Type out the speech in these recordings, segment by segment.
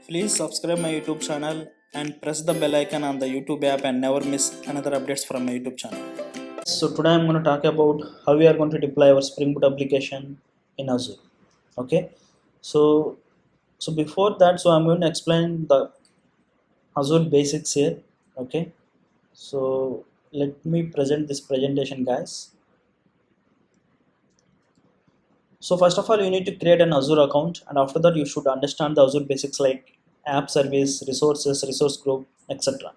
Please subscribe my YouTube channel and press the bell icon on the YouTube app and never miss another updates from my YouTube channel. So today I'm going to talk about how we are going to deploy our Spring Boot application in Azure. Okay. So before that, I'm going to explain the Azure basics here. Okay. So let me present this presentation, guys. So first of all, you need to create an Azure account, and after that you should understand the Azure basics like app service, resources, resource group, etc.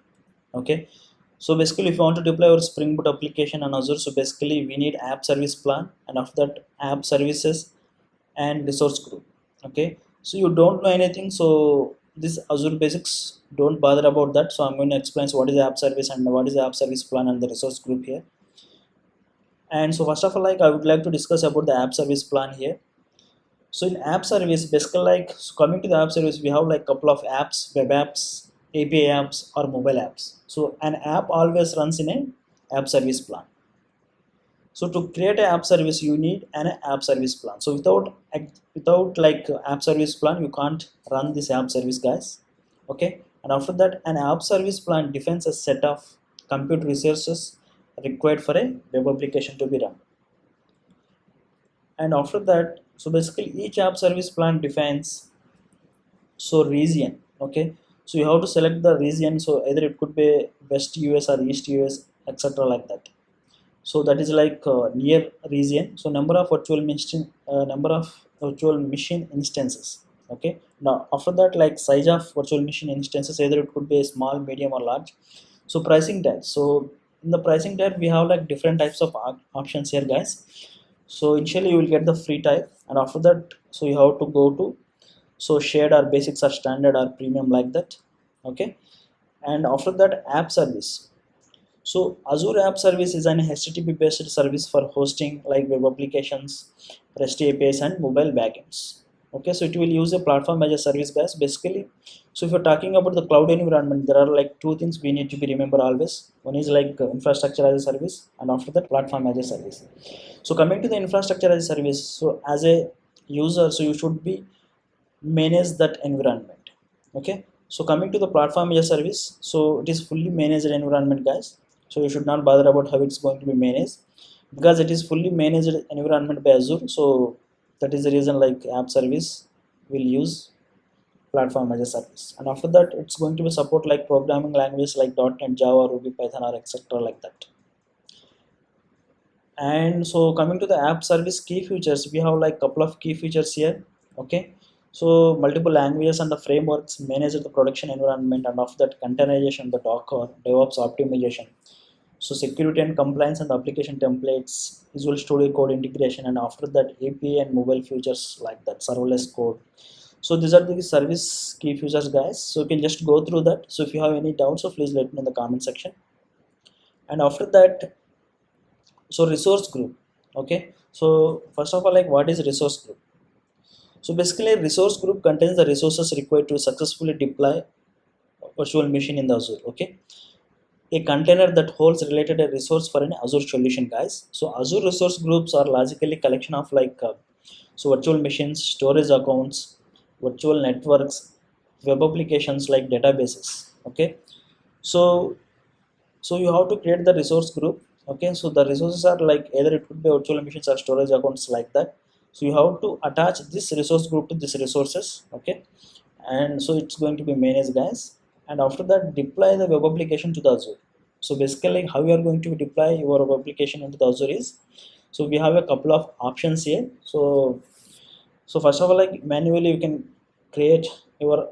Okay. So basically, if you want to deploy our Spring Boot application on Azure, so basically we need app service plan, and after that app services and resource group. Okay. So you don't know anything, so this Azure basics, don't bother about that. So I'm going to explain what is the app service and what is the app service plan and the resource group here. And so first of all, I would like to discuss about the app service plan here. So in app service, basically coming to the app service, we have couple of apps, web apps, API apps or mobile apps. So an app always runs in an app service plan. So to create an app service, you need an app service plan. So without app service plan, you can't run this app service, guys. Okay. And after that, an app service plan defines a set of compute resources required for a web application to be run. And after that, so basically each app service plan defines region. Okay, so you have to select the region, so either it could be west US or east US, etc. like that. So that is near region. So number of virtual machine instances. Okay, now after that, size of virtual machine instances, either it could be small, medium or large. So pricing type, so in the pricing type we have different types of options here, guys. So initially you will get the free type, and after that, so you have to go to shared or basics or standard or premium like that. Okay, and after that, app service. So Azure App Service is an HTTP based service for hosting like web applications, REST APIs and mobile backends. Okay, so it will use a platform as a service, guys, basically. So if you're talking about the cloud environment, there are two things we need to be remember always. One is infrastructure as a service, and after that platform as a service. So coming to the infrastructure as a service, so as a user, so you should be manage that environment. Okay, so coming to the platform as a service, so it is fully managed environment, guys. So you should not bother about how it's going to be managed, because it is fully managed environment by Azure. So that is the reason app service will use platform as a service. And after that, it's going to be support programming languages like .NET, Java, Ruby, Python or etc. like that. And so coming to the app service key features, we have couple of key features here. Okay, so multiple languages and the frameworks manage the production environment, and after that containerization, the Docker, DevOps optimization, so security and compliance and the application templates, Visual Studio Code integration, and after that API and mobile features like that, serverless code. So these are the service key features, guys. So you can just go through that. So if you have any doubts, so please let me in the comment section. And after that, so resource group. Okay, so first of all, what is resource group? So basically, resource group contains the resources required to successfully deploy virtual machine in the Azure. Okay, a container that holds related a resource for an Azure solution, guys. So Azure resource groups are logically collection of virtual machines, storage accounts, virtual networks, web applications like databases. Okay, so you have to create the resource group. Okay, so the resources are either it could be virtual machines or storage accounts like that. So you have to attach this resource group to this resources. Okay, and so it's going to be managed, guys. And after that, deploy the web application to the Azure. So basically, how you are going to deploy your web application into the Azure is, so we have a couple of options here. So first of all, manually you can create your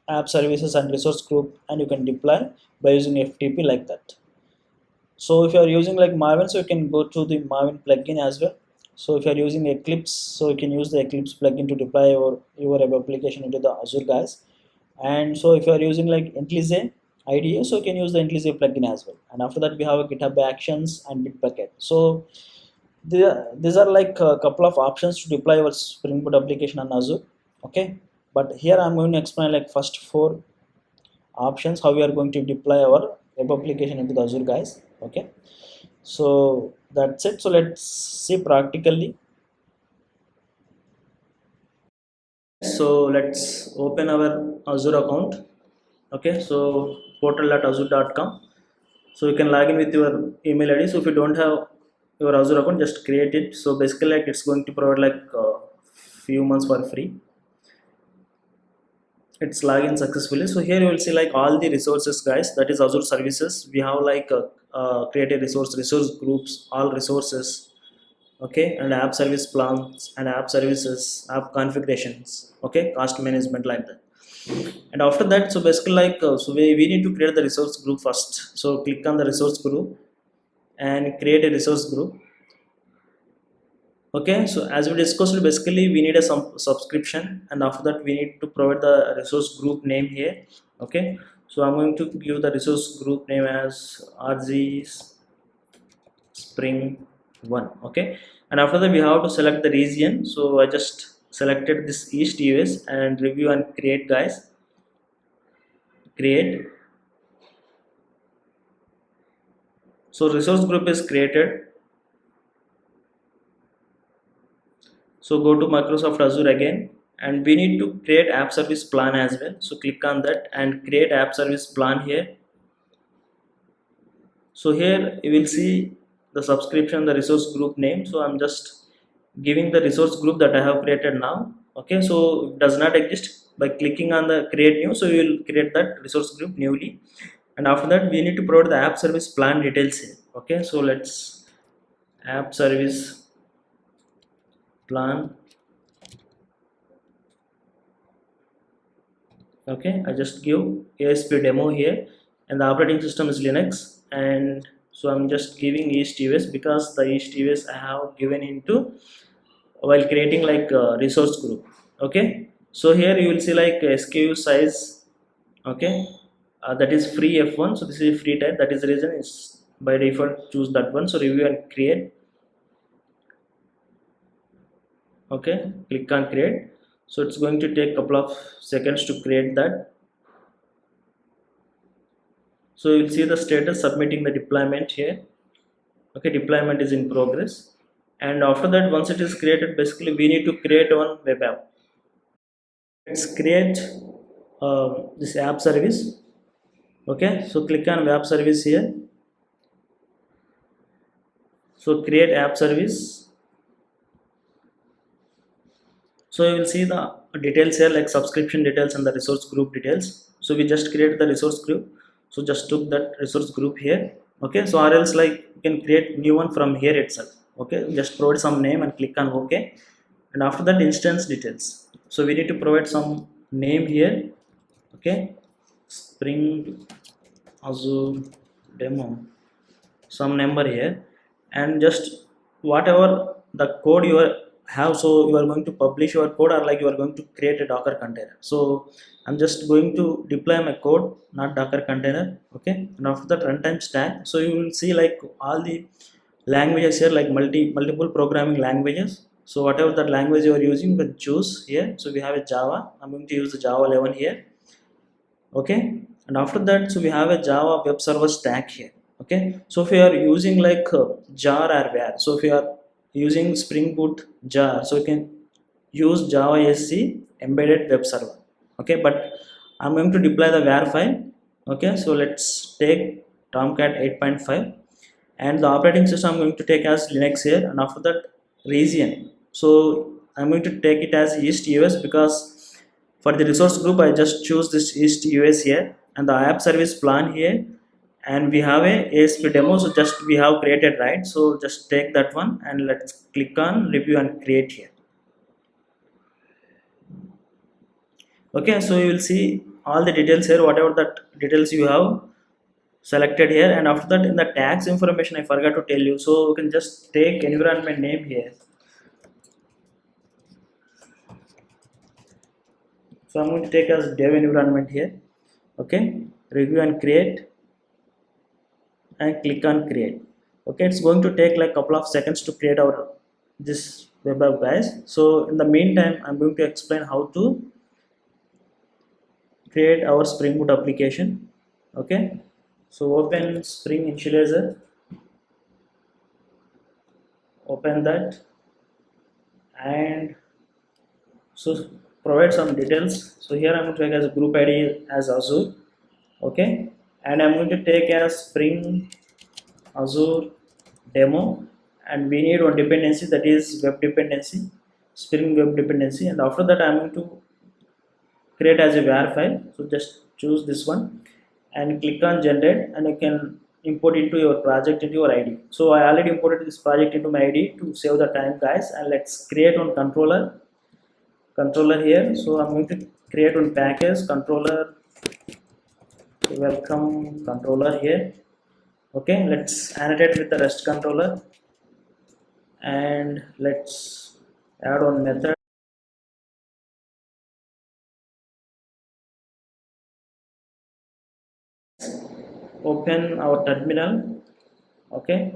app services and resource group, and you can deploy by using FTP like that. So if you are using Maven, so you can go to the Maven plugin as well. So if you are using Eclipse, so you can use the Eclipse plugin to deploy your web application into the Azure, guys. And so if you are using IntelliJ IDE, so you can use the IntelliJ plugin as well. And after that, we have a GitHub Actions and Bitbucket. So these are a couple of options to deploy your Spring Boot application on Azure. Okay, but here I'm going to explain first 4 options how we are going to deploy our web application into the Azure, guys. Okay, so that's it. So let's see practically. so let's open our Azure account. Okay, so portal.azure.com. So you can log in with your email ID. So if you don't have your Azure account, just create it. So basically, like it's going to provide like few months for free. It's login successfully. So here you will see like all the resources, guys. That is Azure services. We have like created resource groups, all resources. Okay, and app service plans and app services, app configurations. Okay, cost management like that. And after that, so basically like we need to create the resource group first. So click on the resource group and create a resource group. Okay, so as we discussed, basically we need a subscription, and after that we need to provide the resource group name here. Okay, so I'm going to give the resource group name as RG Spring 1. Okay, and after that we have to select the region. So I just selected this East US and review and create, guys. Create. So resource group is created. So go to Microsoft Azure again, and we need to create app service plan as well. So click on that and create app service plan here. So here you will see the subscription, the resource group name. So I'm just giving the resource group that I have created now. Okay, so it does not exist. By clicking on the create new, so you will create that resource group newly. And after that we need to provide the app service plan details here. Okay, so let's app service plan. Okay, I just give ASP demo here, and the operating system is Linux, and so I'm just giving East US because the East US I have given into while creating like a resource group. Okay, so here you will see like SKU size. Okay, that is free F1, so this is a free type, that is the reason is by default choose that one. So review and create. Okay, click on create. So it's going to take a couple of seconds to create that. So you'll see the status submitting the deployment here. Okay, deployment is in progress, and after that once it is created, basically we need to create one web app. Let's create this app service. Okay, so click on web service here. So create app service. So you will see the details here like subscription details and the resource group details. So we just created the resource group. So just took that resource group here. Okay, so or else like you can create new one from here itself. Okay, just provide some name and click on OK. And after that instance details. So we need to provide some name here. Okay, Spring Azure demo, some number here, and just whatever the code you have. So you are going to publish your code, or like you are going to create a Docker container. So I'm just going to deploy my code, not Docker container. Okay, and after that runtime stack. So you will see like all the languages here, like multiple programming languages. So whatever that language you are using, you can choose here. So we have a Java. I'm going to use the Java 11 here. Okay, and after that, so we have a Java web server stack here. Okay, so if you are using like jar or var, so if you are using Spring Boot jar, so you can use Java SC embedded web server. Okay, but I'm going to deploy the var file. Okay, so let's take Tomcat 8.5, and the operating system I'm going to take as Linux here, and after that region. So I'm going to take it as East US because for the resource group I just choose this East US here, and the app service plan here, and we have a ASP demo. So just we have created, right? So just take that one and let's click on review and create here. Okay, so you will see all the details here, whatever that details you have selected here. And after that in the tags information I forgot to tell you, so you can just take environment name here. So I'm going to take as dev environment here. Okay, review and create, and click on create. Okay, it's going to take like couple of seconds to create our this web app, guys. So in the meantime I'm going to explain how to create our Spring Boot application. Okay, so open Spring Initializer, open that, and so provide some details. So here I'm going to take as a group ID as Azure, okay, and I'm going to take as Spring Azure demo, and we need one dependency, that is web dependency, Spring web dependency, and after that I'm going to create as a var file. So just choose this one and click on generate, and you can import into your project into your ID. So I already imported this project into my ID to save the time, guys, and let's create one controller here. So I'm going to create one package controller, welcome controller here, okay. Let's annotate with the REST controller, and let's add one method. Open our terminal, okay.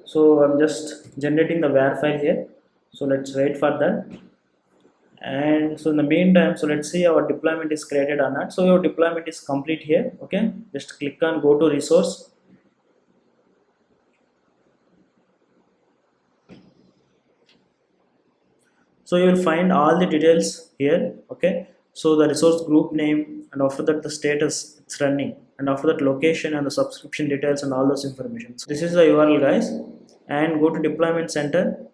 So I'm just generating the var file here, so let's wait for that. And so in the meantime, so let's see our deployment is created or not. So your deployment is complete here, okay. Just click on go to resource, so you will find all the details here, okay. So the resource group name, and after that the status it's running, and after that location and the subscription details and all those information. So this is the URL, guys, and go to deployment center.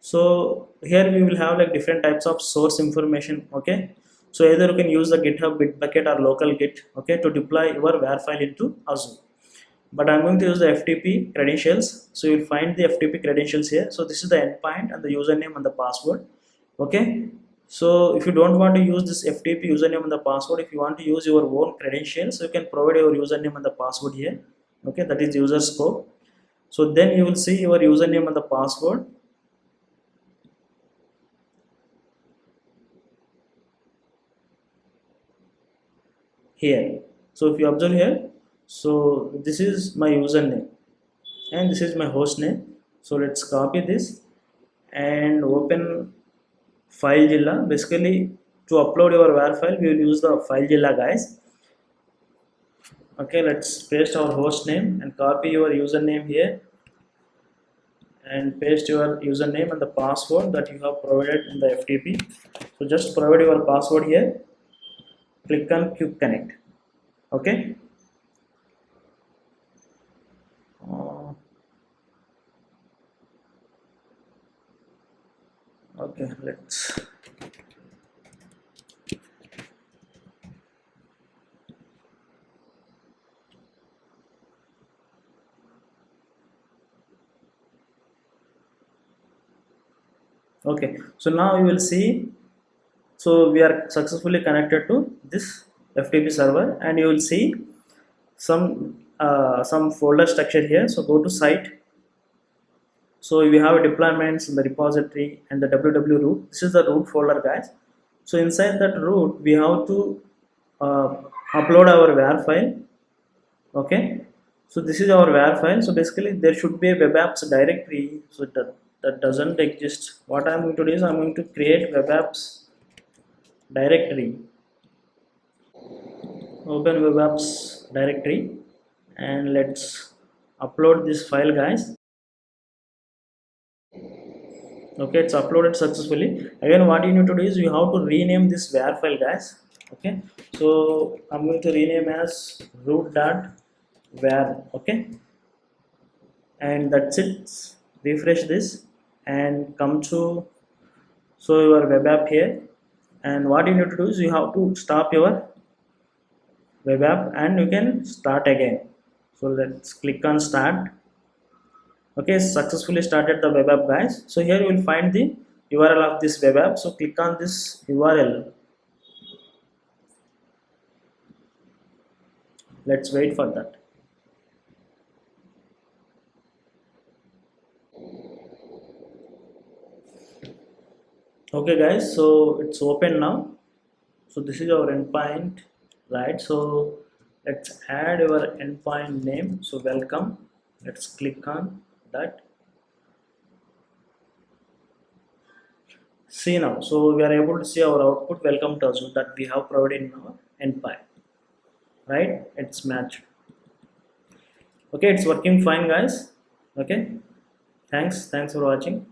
So here we will have like different types of source information, okay. So either you can use the GitHub Bitbucket or local Git, okay, to deploy your var file into Azure, but I'm going to use the FTP credentials. So you'll find the FTP credentials here. So this is the endpoint and the username and the password, okay. So if you don't want to use this FTP username and the password, if you want to use your own credentials, so you can provide your username and the password here, okay. That is user scope. So then you will see your username and the password here. So if you observe here, so this is my username and this is my host name. So let's copy this and open FileZilla. Basically, to upload your var file, we will use the FileZilla, guys, okay. Let's paste our host name and copy your username here, and paste your username and the password that you have provided in the FTP. So just provide your password here, click on Quick Connect, okay. Okay, let's okay. So now you will see, so we are successfully connected to this FTP server, and you will see some folder structure here. So go to site. So we have deployments in the repository and the www root. This is the root folder, guys. So inside that root we have to upload our var file, okay. So this is our var file. So basically there should be a web apps directory, so that doesn't exist. What I'm going to do is I'm going to create web apps directory, open web apps directory, and let's upload this file, guys, okay. It's uploaded successfully. Again, what you need to do is you have to rename this var file, guys, okay. So I'm going to rename as root.var, okay, and that's it. Refresh this and come to your web app here, and what you need to do is you have to stop your web app and you can start again. So let's click on start, okay. Successfully started the web app, guys. So here you will find the URL of this web app. So click on this URL. Let's wait for that. Okay, guys, so it's open now. So this is our endpoint, right? So let's add your endpoint name. So welcome, let's click on that. See now, so we are able to see our output, welcome to Azure, that we have provided in our endpoint, right? It's matched, okay. It's working fine, guys. Okay, thanks for watching.